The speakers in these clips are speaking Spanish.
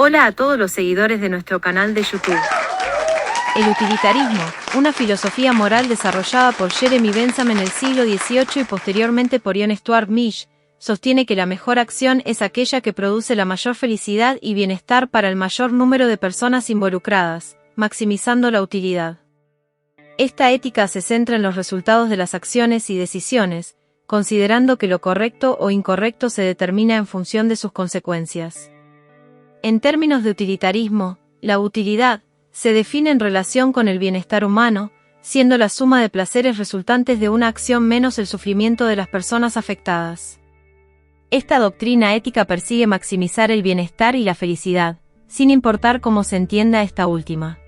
Hola a todos los seguidores de nuestro canal de YouTube. El utilitarismo, una filosofía moral desarrollada por Jeremy Bentham en el siglo XVIII y posteriormente por John Stuart Mill, sostiene que la mejor acción es aquella que produce la mayor felicidad y bienestar para el mayor número de personas involucradas, maximizando la utilidad. Esta ética se centra en los resultados de las acciones y decisiones, considerando que lo correcto o incorrecto se determina en función de sus consecuencias. En términos de utilitarismo, la utilidad se define en relación con el bienestar humano, siendo la suma de placeres resultantes de una acción menos el sufrimiento de las personas afectadas. Esta doctrina ética persigue maximizar el bienestar y la felicidad, sin importar cómo se entienda esta última.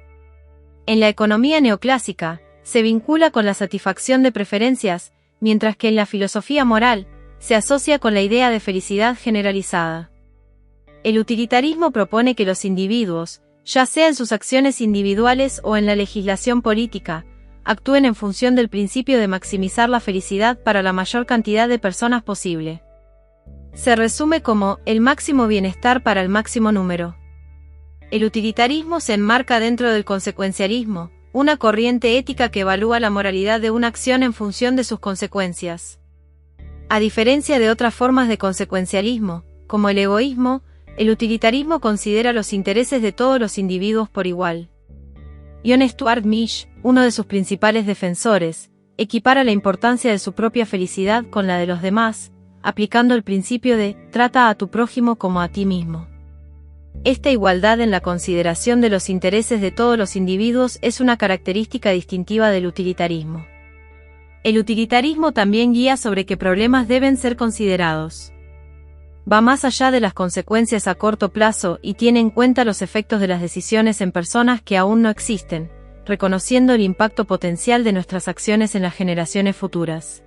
En la economía neoclásica, se vincula con la satisfacción de preferencias, mientras que en la filosofía moral, se asocia con la idea de felicidad generalizada. El utilitarismo propone que los individuos, ya sea en sus acciones individuales o en la legislación política, actúen en función del principio de maximizar la felicidad para la mayor cantidad de personas posible. Se resume como el máximo bienestar para el máximo número. El utilitarismo se enmarca dentro del consecuencialismo, una corriente ética que evalúa la moralidad de una acción en función de sus consecuencias. A diferencia de otras formas de consecuencialismo, como el egoísmo, el utilitarismo considera los intereses de todos los individuos por igual. John Stuart Mill, uno de sus principales defensores, equipara la importancia de su propia felicidad con la de los demás, aplicando el principio de «trata a tu prójimo como a ti mismo». Esta igualdad en la consideración de los intereses de todos los individuos es una característica distintiva del utilitarismo. El utilitarismo también guía sobre qué problemas deben ser considerados. Va más allá de las consecuencias a corto plazo y tiene en cuenta los efectos de las decisiones en personas que aún no existen, reconociendo el impacto potencial de nuestras acciones en las generaciones futuras.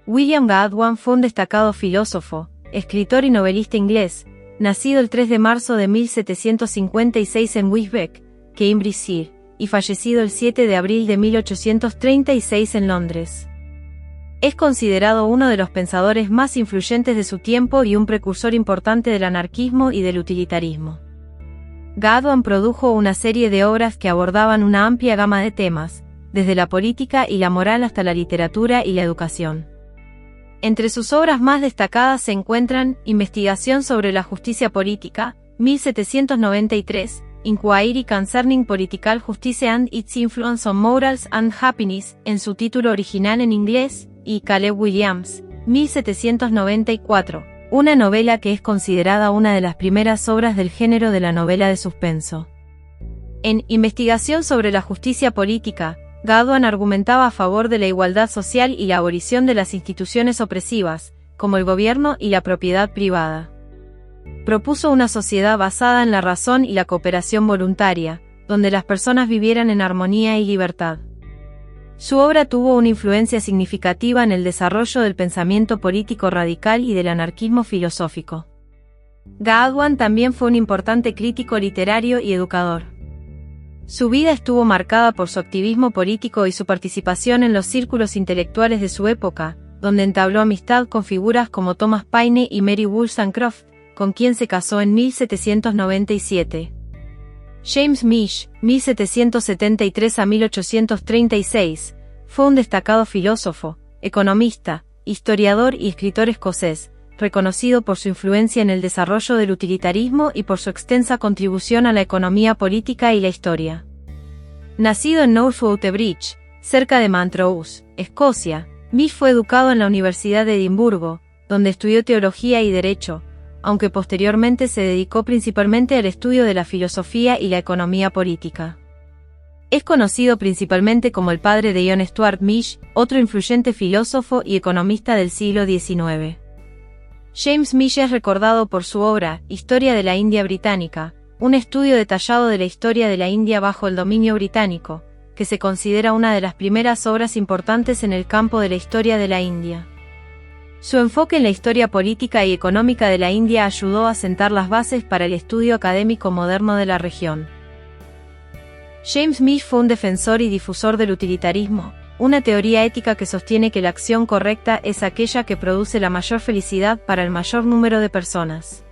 William Godwin fue un destacado filósofo, escritor y novelista inglés, nacido el 3 de marzo de 1756 en Wisbeach, Cambridgeshire, y fallecido el 7 de abril de 1836 en Londres. Es considerado uno de los pensadores más influyentes de su tiempo y un precursor importante del anarquismo y del utilitarismo. Godwin produjo una serie de obras que abordaban una amplia gama de temas, desde la política y la moral hasta la literatura y la educación. Entre sus obras más destacadas se encuentran Investigación sobre la justicia política, 1793, Inquiry Concerning Political Justice and its Influence on Morals and Happiness, en su título original en inglés, y Caleb Williams, 1794, una novela que es considerada una de las primeras obras del género de la novela de suspenso. En Investigación sobre la justicia política, Godwin argumentaba a favor de la igualdad social y la abolición de las instituciones opresivas, como el gobierno y la propiedad privada. Propuso una sociedad basada en la razón y la cooperación voluntaria, donde las personas vivieran en armonía y libertad. Su obra tuvo una influencia significativa en el desarrollo del pensamiento político radical y del anarquismo filosófico. Godwin también fue un importante crítico literario y educador. Su vida estuvo marcada por su activismo político y su participación en los círculos intelectuales de su época, donde entabló amistad con figuras como Thomas Paine y Mary Wollstonecraft, con quien se casó en 1797. James Mill, 1773 a 1836, fue un destacado filósofo, economista, historiador y escritor escocés, reconocido por su influencia en el desarrollo del utilitarismo y por su extensa contribución a la economía política y la historia. Nacido en Northwood Bridge, cerca de Montrose, Escocia, Mill fue educado en la Universidad de Edimburgo, donde estudió teología y derecho, aunque posteriormente se dedicó principalmente al estudio de la filosofía y la economía política. Es conocido principalmente como el padre de John Stuart Mill, otro influyente filósofo y economista del siglo XIX. James Mill es recordado por su obra, Historia de la India Británica, un estudio detallado de la historia de la India bajo el dominio británico, que se considera una de las primeras obras importantes en el campo de la historia de la India. Su enfoque en la historia política y económica de la India ayudó a sentar las bases para el estudio académico moderno de la región. James Mill fue un defensor y difusor del utilitarismo, una teoría ética que sostiene que la acción correcta es aquella que produce la mayor felicidad para el mayor número de personas.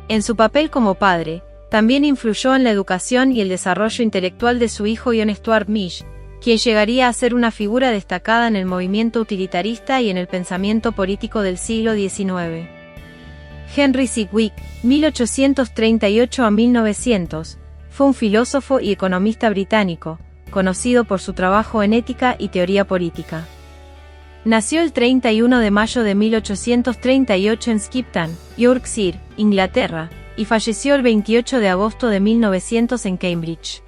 En su papel como padre, También influyó en la educación y el desarrollo intelectual de su hijo John Stuart Mill, quien llegaría a ser una figura destacada en el movimiento utilitarista y en el pensamiento político del siglo XIX. Henry Sidgwick, 1838 a 1900, fue un filósofo y economista británico, conocido por su trabajo en ética y teoría política. Nació el 31 de mayo de 1838 en Skipton, Yorkshire, Inglaterra, y falleció el 28 de agosto de 1900 en Cambridge.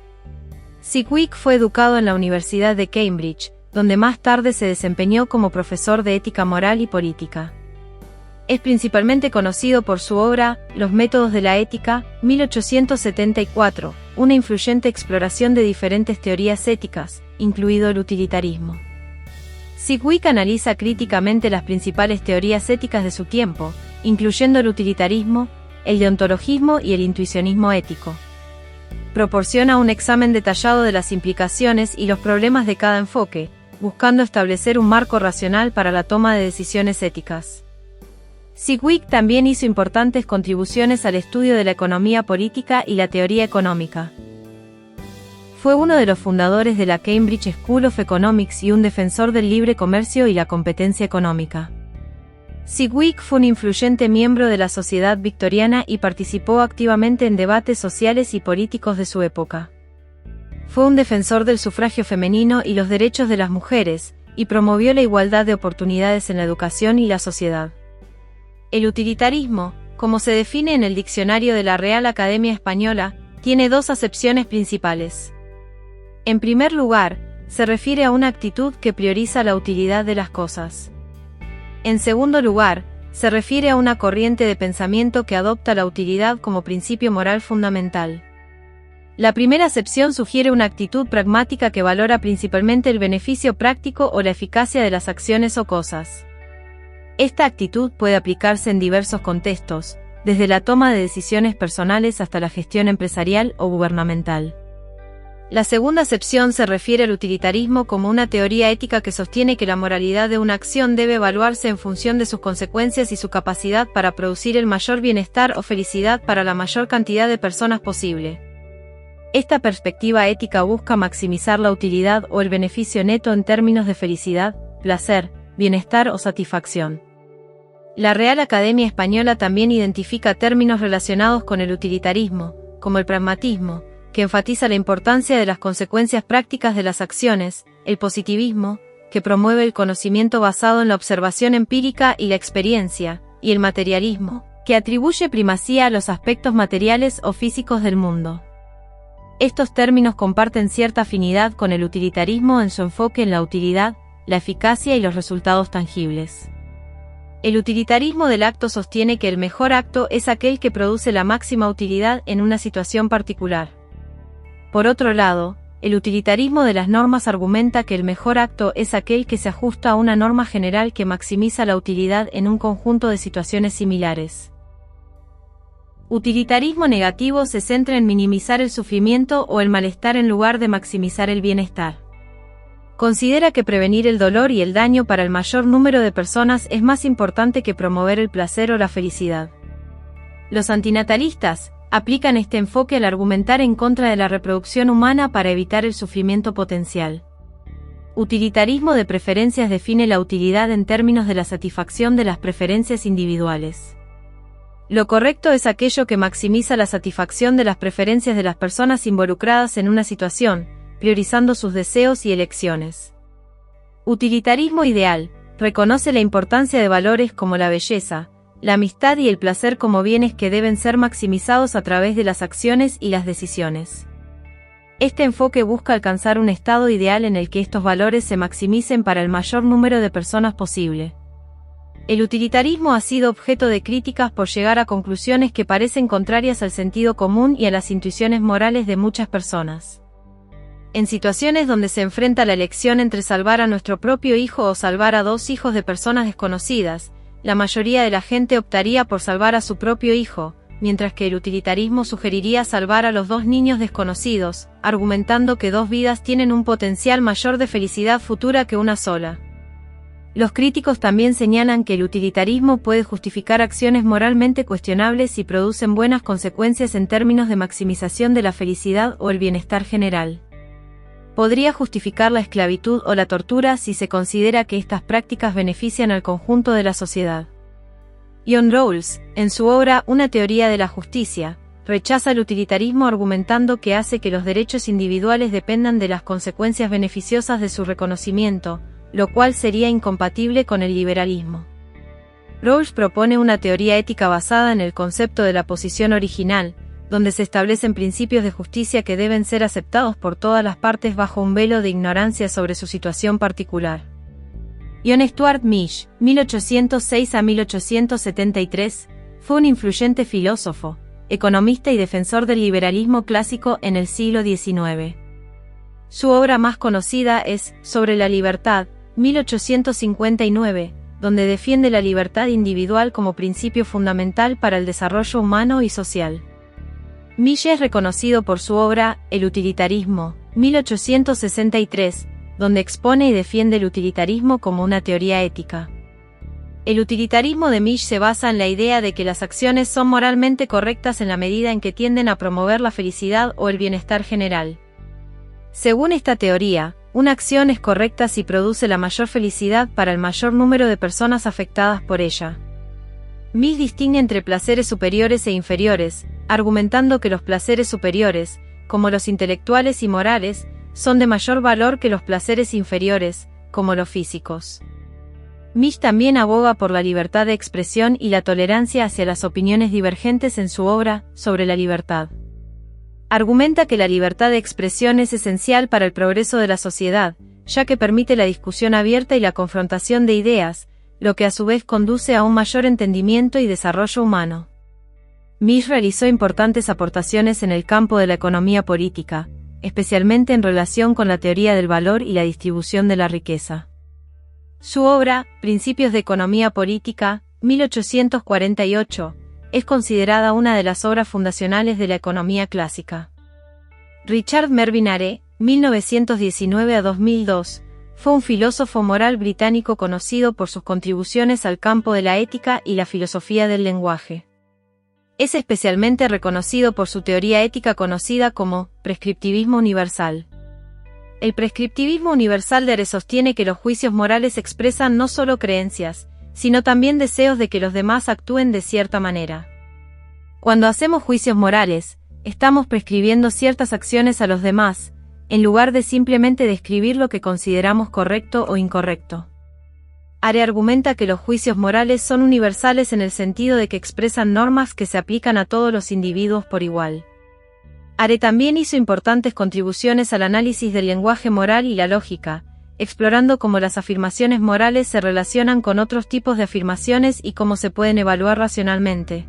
Sidgwick fue educado en la Universidad de Cambridge, donde más tarde se desempeñó como profesor de ética moral y política. Es principalmente conocido por su obra, Los métodos de la ética, 1874, una influyente exploración de diferentes teorías éticas, incluido el utilitarismo. Sidgwick analiza críticamente las principales teorías éticas de su tiempo, incluyendo el utilitarismo, el deontologismo y el intuicionismo ético. Proporciona un examen detallado de las implicaciones y los problemas de cada enfoque, buscando establecer un marco racional para la toma de decisiones éticas. Sidgwick también hizo importantes contribuciones al estudio de la economía política y la teoría económica. Fue uno de los fundadores de la Cambridge School of Economics y un defensor del libre comercio y la competencia económica. Sidgwick fue un influyente miembro de la sociedad victoriana y participó activamente en debates sociales y políticos de su época. Fue un defensor del sufragio femenino y los derechos de las mujeres, y promovió la igualdad de oportunidades en la educación y la sociedad. El utilitarismo, como se define en el diccionario de la Real Academia Española, tiene dos acepciones principales. En primer lugar, se refiere a una actitud que prioriza la utilidad de las cosas. En segundo lugar, se refiere a una corriente de pensamiento que adopta la utilidad como principio moral fundamental. La primera acepción sugiere una actitud pragmática que valora principalmente el beneficio práctico o la eficacia de las acciones o cosas. Esta actitud puede aplicarse en diversos contextos, desde la toma de decisiones personales hasta la gestión empresarial o gubernamental. La segunda acepción se refiere al utilitarismo como una teoría ética que sostiene que la moralidad de una acción debe evaluarse en función de sus consecuencias y su capacidad para producir el mayor bienestar o felicidad para la mayor cantidad de personas posible. Esta perspectiva ética busca maximizar la utilidad o el beneficio neto en términos de felicidad, placer, bienestar o satisfacción. La Real Academia Española también identifica términos relacionados con el utilitarismo, como el pragmatismo, que enfatiza la importancia de las consecuencias prácticas de las acciones, el positivismo, que promueve el conocimiento basado en la observación empírica y la experiencia, y el materialismo, que atribuye primacía a los aspectos materiales o físicos del mundo. Estos términos comparten cierta afinidad con el utilitarismo en su enfoque en la utilidad, la eficacia y los resultados tangibles. El utilitarismo del acto sostiene que el mejor acto es aquel que produce la máxima utilidad en una situación particular. Por otro lado, el utilitarismo de las normas argumenta que el mejor acto es aquel que se ajusta a una norma general que maximiza la utilidad en un conjunto de situaciones similares. Utilitarismo negativo se centra en minimizar el sufrimiento o el malestar en lugar de maximizar el bienestar. Considera que prevenir el dolor y el daño para el mayor número de personas es más importante que promover el placer o la felicidad. Los antinatalistas aplican este enfoque al argumentar en contra de la reproducción humana para evitar el sufrimiento potencial. Utilitarismo de preferencias define la utilidad en términos de la satisfacción de las preferencias individuales. Lo correcto es aquello que maximiza la satisfacción de las preferencias de las personas involucradas en una situación, priorizando sus deseos y elecciones. Utilitarismo ideal reconoce la importancia de valores como la belleza, la amistad y el placer como bienes que deben ser maximizados a través de las acciones y las decisiones. Este enfoque busca alcanzar un estado ideal en el que estos valores se maximicen para el mayor número de personas posible. El utilitarismo ha sido objeto de críticas por llegar a conclusiones que parecen contrarias al sentido común y a las intuiciones morales de muchas personas. En situaciones donde se enfrenta la elección entre salvar a nuestro propio hijo o salvar a dos hijos de personas desconocidas, la mayoría de la gente optaría por salvar a su propio hijo, mientras que el utilitarismo sugeriría salvar a los dos niños desconocidos, argumentando que dos vidas tienen un potencial mayor de felicidad futura que una sola. Los críticos también señalan que el utilitarismo puede justificar acciones moralmente cuestionables si producen buenas consecuencias en términos de maximización de la felicidad o el bienestar general. Podría justificar la esclavitud o la tortura si se considera que estas prácticas benefician al conjunto de la sociedad. John Rawls, en su obra Una teoría de la justicia, rechaza el utilitarismo argumentando que hace que los derechos individuales dependan de las consecuencias beneficiosas de su reconocimiento, lo cual sería incompatible con el liberalismo. Rawls propone una teoría ética basada en el concepto de la posición original, donde se establecen principios de justicia que deben ser aceptados por todas las partes bajo un velo de ignorancia sobre su situación particular. John Stuart Mill, 1806 a 1873, fue un influyente filósofo, economista y defensor del liberalismo clásico en el siglo XIX. Su obra más conocida es Sobre la libertad, 1859, donde defiende la libertad individual como principio fundamental para el desarrollo humano y social. Mill es reconocido por su obra El utilitarismo, 1863, donde expone y defiende el utilitarismo como una teoría ética. El utilitarismo de Mill se basa en la idea de que las acciones son moralmente correctas en la medida en que tienden a promover la felicidad o el bienestar general. Según esta teoría, una acción es correcta si produce la mayor felicidad para el mayor número de personas afectadas por ella. Mill distingue entre placeres superiores e inferiores, argumentando que los placeres superiores, como los intelectuales y morales, son de mayor valor que los placeres inferiores, como los físicos. Mill también aboga por la libertad de expresión y la tolerancia hacia las opiniones divergentes en su obra Sobre la libertad. Argumenta que la libertad de expresión es esencial para el progreso de la sociedad, ya que permite la discusión abierta y la confrontación de ideas, lo que a su vez conduce a un mayor entendimiento y desarrollo humano. Mill realizó importantes aportaciones en el campo de la economía política, especialmente en relación con la teoría del valor y la distribución de la riqueza. Su obra, Principios de Economía Política, 1848, es considerada una de las obras fundacionales de la economía clásica. Richard Mervyn Hare, 1919 a 2002, fue un filósofo moral británico conocido por sus contribuciones al campo de la ética y la filosofía del lenguaje. Es especialmente reconocido por su teoría ética conocida como prescriptivismo universal. El prescriptivismo universal de Hare sostiene que los juicios morales expresan no solo creencias, sino también deseos de que los demás actúen de cierta manera. Cuando hacemos juicios morales, estamos prescribiendo ciertas acciones a los demás, en lugar de simplemente describir lo que consideramos correcto o incorrecto. Hare argumenta que los juicios morales son universales en el sentido de que expresan normas que se aplican a todos los individuos por igual. Hare también hizo importantes contribuciones al análisis del lenguaje moral y la lógica, explorando cómo las afirmaciones morales se relacionan con otros tipos de afirmaciones y cómo se pueden evaluar racionalmente.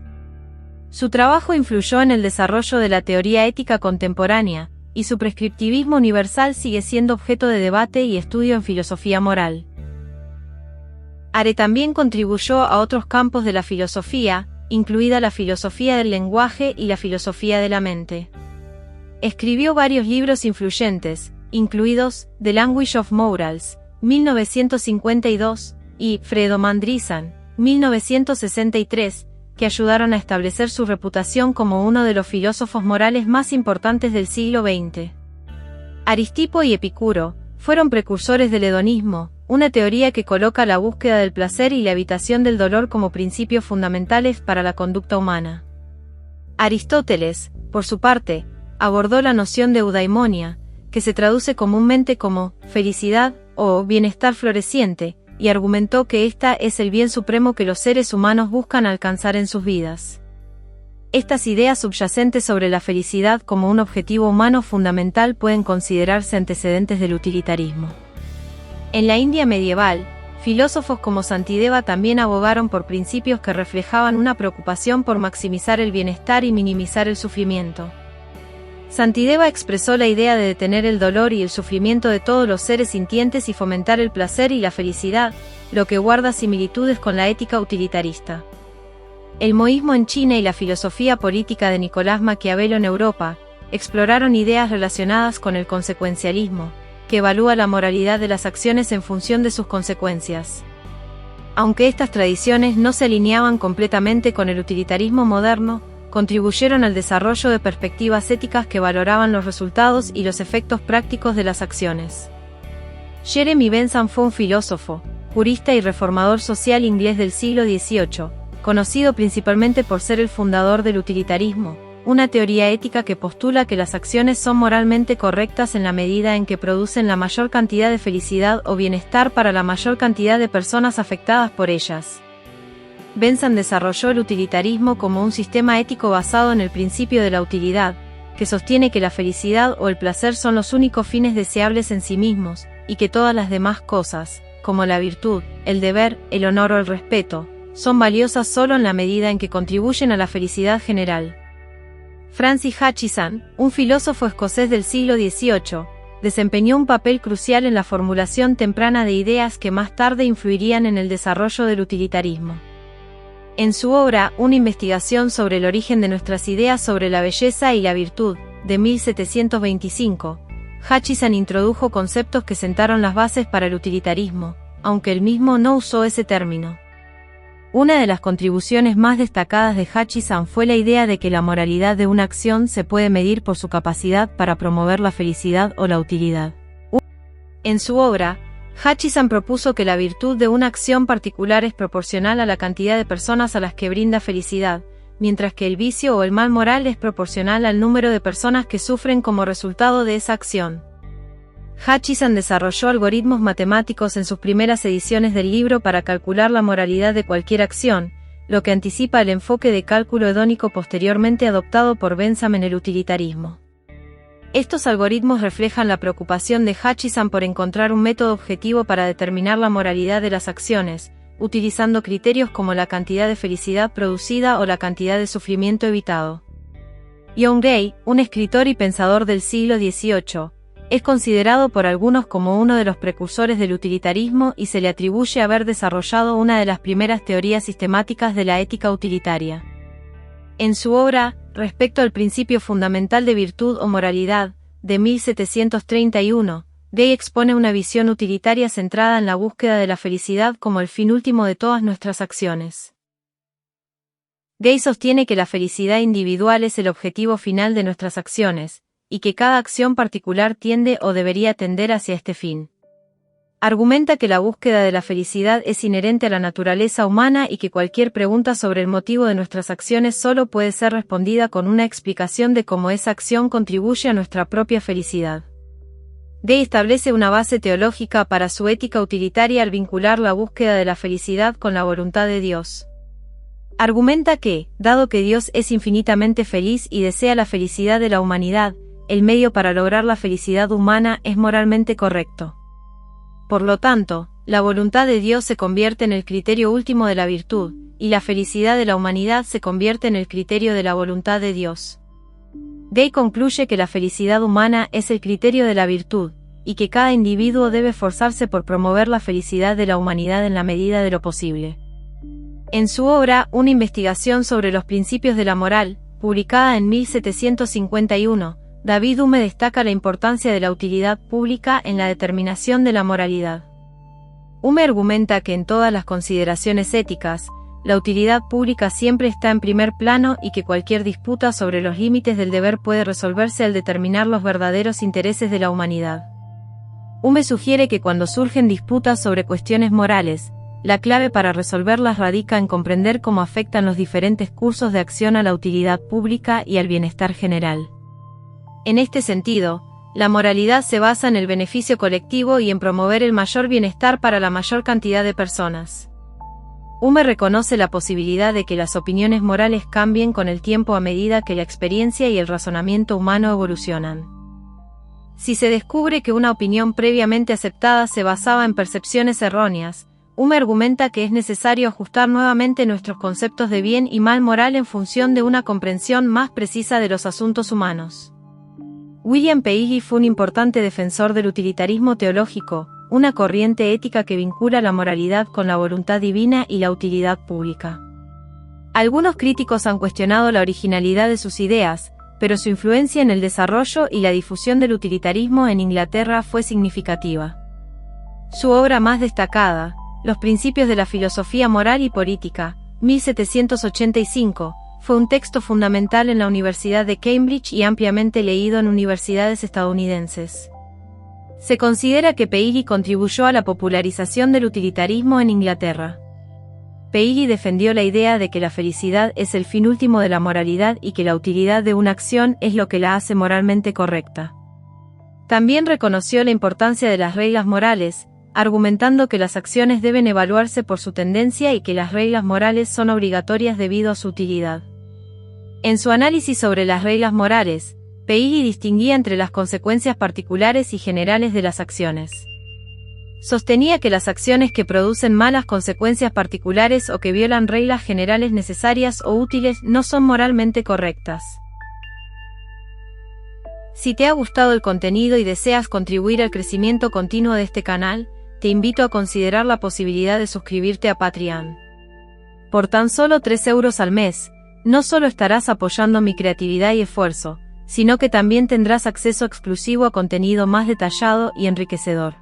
Su trabajo influyó en el desarrollo de la teoría ética contemporánea, y su prescriptivismo universal sigue siendo objeto de debate y estudio en filosofía moral. Hare también contribuyó a otros campos de la filosofía, incluida la filosofía del lenguaje y la filosofía de la mente. Escribió varios libros influyentes, incluidos The Language of Morals, 1952, y Fredo-Mandrisan, 1963, que ayudaron a establecer su reputación como uno de los filósofos morales más importantes del siglo XX. Aristipo y Epicuro fueron precursores del hedonismo, una teoría que coloca la búsqueda del placer y la evitación del dolor como principios fundamentales para la conducta humana. Aristóteles, por su parte, abordó la noción de eudaimonia, que se traduce comúnmente como felicidad o bienestar floreciente, y argumentó que esta es el bien supremo que los seres humanos buscan alcanzar en sus vidas. Estas ideas subyacentes sobre la felicidad como un objetivo humano fundamental pueden considerarse antecedentes del utilitarismo. En la India medieval, filósofos como Santideva también abogaron por principios que reflejaban una preocupación por maximizar el bienestar y minimizar el sufrimiento. Santideva expresó la idea de detener el dolor y el sufrimiento de todos los seres sintientes y fomentar el placer y la felicidad, lo que guarda similitudes con la ética utilitarista. El moísmo en China y la filosofía política de Nicolás Maquiavelo en Europa exploraron ideas relacionadas con el consecuencialismo, que evalúa la moralidad de las acciones en función de sus consecuencias. Aunque estas tradiciones no se alineaban completamente con el utilitarismo moderno, contribuyeron al desarrollo de perspectivas éticas que valoraban los resultados y los efectos prácticos de las acciones. Jeremy Bentham fue un filósofo, jurista y reformador social inglés del siglo XVIII, conocido principalmente por ser el fundador del utilitarismo, una teoría ética que postula que las acciones son moralmente correctas en la medida en que producen la mayor cantidad de felicidad o bienestar para la mayor cantidad de personas afectadas por ellas. Bentham desarrolló el utilitarismo como un sistema ético basado en el principio de la utilidad, que sostiene que la felicidad o el placer son los únicos fines deseables en sí mismos, y que todas las demás cosas, como la virtud, el deber, el honor o el respeto, son valiosas solo en la medida en que contribuyen a la felicidad general. Francis Hutcheson, un filósofo escocés del siglo XVIII, desempeñó un papel crucial en la formulación temprana de ideas que más tarde influirían en el desarrollo del utilitarismo. En su obra, Una investigación sobre el origen de nuestras ideas sobre la belleza y la virtud, de 1725, Hutcheson introdujo conceptos que sentaron las bases para el utilitarismo, aunque él mismo no usó ese término. Una de las contribuciones más destacadas de Hutcheson fue la idea de que la moralidad de una acción se puede medir por su capacidad para promover la felicidad o la utilidad. En su obra, Hutcheson propuso que la virtud de una acción particular es proporcional a la cantidad de personas a las que brinda felicidad, mientras que el vicio o el mal moral es proporcional al número de personas que sufren como resultado de esa acción. Hutcheson desarrolló algoritmos matemáticos en sus primeras ediciones del libro para calcular la moralidad de cualquier acción, lo que anticipa el enfoque de cálculo hedónico posteriormente adoptado por Bentham en el utilitarismo. Estos algoritmos reflejan la preocupación de Hutcheson por encontrar un método objetivo para determinar la moralidad de las acciones, utilizando criterios como la cantidad de felicidad producida o la cantidad de sufrimiento evitado. John Gray, un escritor y pensador del siglo XVIII, es considerado por algunos como uno de los precursores del utilitarismo y se le atribuye haber desarrollado una de las primeras teorías sistemáticas de la ética utilitaria. En su obra, Respecto al principio fundamental de virtud o moralidad, de 1731, Gray expone una visión utilitaria centrada en la búsqueda de la felicidad como el fin último de todas nuestras acciones. Gray sostiene que la felicidad individual es el objetivo final de nuestras acciones, y que cada acción particular tiende o debería tender hacia este fin. Argumenta que la búsqueda de la felicidad es inherente a la naturaleza humana y que cualquier pregunta sobre el motivo de nuestras acciones solo puede ser respondida con una explicación de cómo esa acción contribuye a nuestra propia felicidad. Gray establece una base teológica para su ética utilitaria al vincular la búsqueda de la felicidad con la voluntad de Dios. Argumenta que, dado que Dios es infinitamente feliz y desea la felicidad de la humanidad, el medio para lograr la felicidad humana es moralmente correcto. Por lo tanto, la voluntad de Dios se convierte en el criterio último de la virtud, y la felicidad de la humanidad se convierte en el criterio de la voluntad de Dios. Gray concluye que la felicidad humana es el criterio de la virtud, y que cada individuo debe esforzarse por promover la felicidad de la humanidad en la medida de lo posible. En su obra, Una investigación sobre los principios de la moral, publicada en 1751, David Hume destaca la importancia de la utilidad pública en la determinación de la moralidad. Hume argumenta que en todas las consideraciones éticas, la utilidad pública siempre está en primer plano y que cualquier disputa sobre los límites del deber puede resolverse al determinar los verdaderos intereses de la humanidad. Hume sugiere que cuando surgen disputas sobre cuestiones morales, la clave para resolverlas radica en comprender cómo afectan los diferentes cursos de acción a la utilidad pública y al bienestar general. En este sentido, la moralidad se basa en el beneficio colectivo y en promover el mayor bienestar para la mayor cantidad de personas. Hume reconoce la posibilidad de que las opiniones morales cambien con el tiempo a medida que la experiencia y el razonamiento humano evolucionan. Si se descubre que una opinión previamente aceptada se basaba en percepciones erróneas, Hume argumenta que es necesario ajustar nuevamente nuestros conceptos de bien y mal moral en función de una comprensión más precisa de los asuntos humanos. William Paley fue un importante defensor del utilitarismo teológico, una corriente ética que vincula la moralidad con la voluntad divina y la utilidad pública. Algunos críticos han cuestionado la originalidad de sus ideas, pero su influencia en el desarrollo y la difusión del utilitarismo en Inglaterra fue significativa. Su obra más destacada, Los principios de la filosofía moral y política, 1785, fue un texto fundamental en la Universidad de Cambridge y ampliamente leído en universidades estadounidenses. Se considera que Peiree contribuyó a la popularización del utilitarismo en Inglaterra. Peiree defendió la idea de que la felicidad es el fin último de la moralidad y que la utilidad de una acción es lo que la hace moralmente correcta. También reconoció la importancia de las reglas morales, argumentando que las acciones deben evaluarse por su tendencia y que las reglas morales son obligatorias debido a su utilidad. En su análisis sobre las reglas morales, Peiree distinguía entre las consecuencias particulares y generales de las acciones. Sostenía que las acciones que producen malas consecuencias particulares o que violan reglas generales necesarias o útiles no son moralmente correctas. Si te ha gustado el contenido y deseas contribuir al crecimiento continuo de este canal, te invito a considerar la posibilidad de suscribirte a Patreon. Por tan solo 3 euros al mes, no solo estarás apoyando mi creatividad y esfuerzo, sino que también tendrás acceso exclusivo a contenido más detallado y enriquecedor.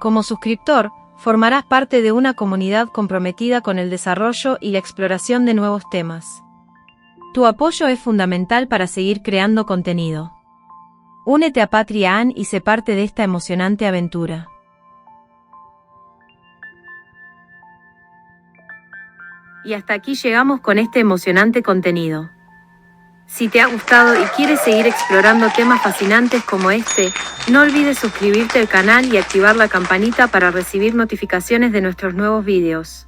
Como suscriptor, formarás parte de una comunidad comprometida con el desarrollo y la exploración de nuevos temas. Tu apoyo es fundamental para seguir creando contenido. Únete a Patreon y sé parte de esta emocionante aventura. Y hasta aquí llegamos con este emocionante contenido. Si te ha gustado y quieres seguir explorando temas fascinantes como este, no olvides suscribirte al canal y activar la campanita para recibir notificaciones de nuestros nuevos vídeos.